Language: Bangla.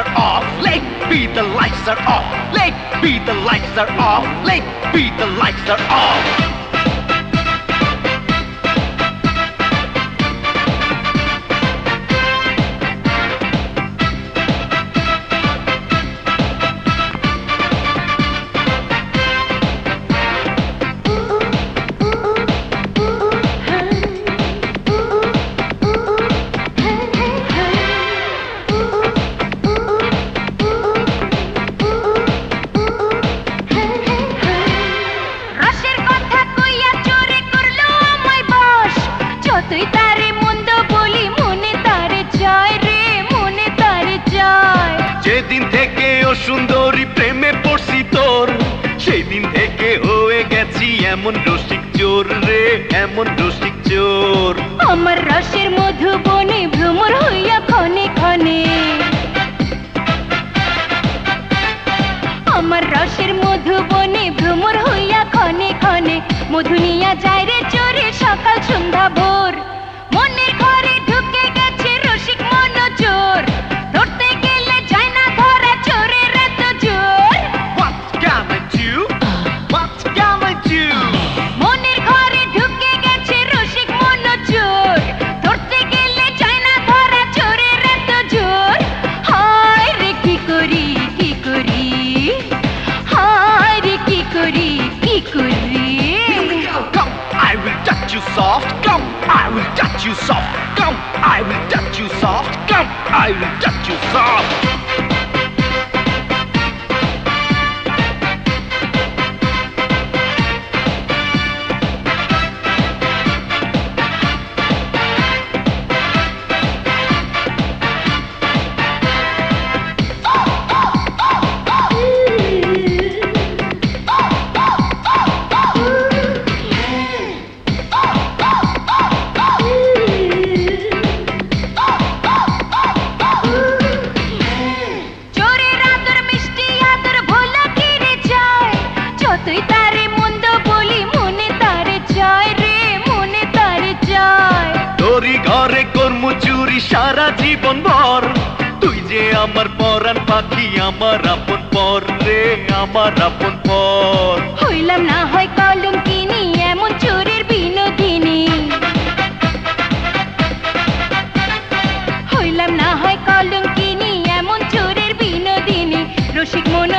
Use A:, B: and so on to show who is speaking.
A: are off. Maybe the lights are off. Maybe the lights are off. Maybe the lights are off. যেদিন থেকে ও সুন্দরী প্রেমে পড়ছি তোর, সেই দিন থেকে হয়ে গেছি এমন রসিক চোর রে, এমন রসিক চোর।
B: আমার রসের মধুবনে ভ্রমর হইয়া ক্ষণে ক্ষণে, আমার রসের মধুবনে ভ্রমর হইয়া ক্ষণে ক্ষণে, মধু নিয়া যায় রে চোরে সকাল সন্ধ্যা ভোর। মনের ঘরে ঢুকে গেছে রসিক মন চোর, ধরতে গেলে যায় না ধরা চোরের এত জোর।
A: What can I do? What can I do?
B: মনের ঘরে ঢুকে গেছে রসিক মন চোর, ধরতে গেলে যায় না ধরা চোরের এত জোর। হায় রে কি করি কি করি, হায় রে কি করি কি করি।
A: Come, I will touch you soft. Come, I will touch you soft. Come, I will touch you soft. Come, I will touch you soft.
B: তুই তারে মন্দ বলি মনে তারে চায় রে, মনে তারে চায়।
A: তোরি ঘরে কর্ম চুরি সারা জীবন ভর, তুই যে আমার পরাণ পাখি, আমার আপন পর রে, আমার আপন পর।
B: হইলাম না হয় কলঙ্কিনী এমন চোরের বিনোদিনী, হইলাম না হয় কলঙ্কিনী এমন চোরের বিনোদিনী। রসিক মন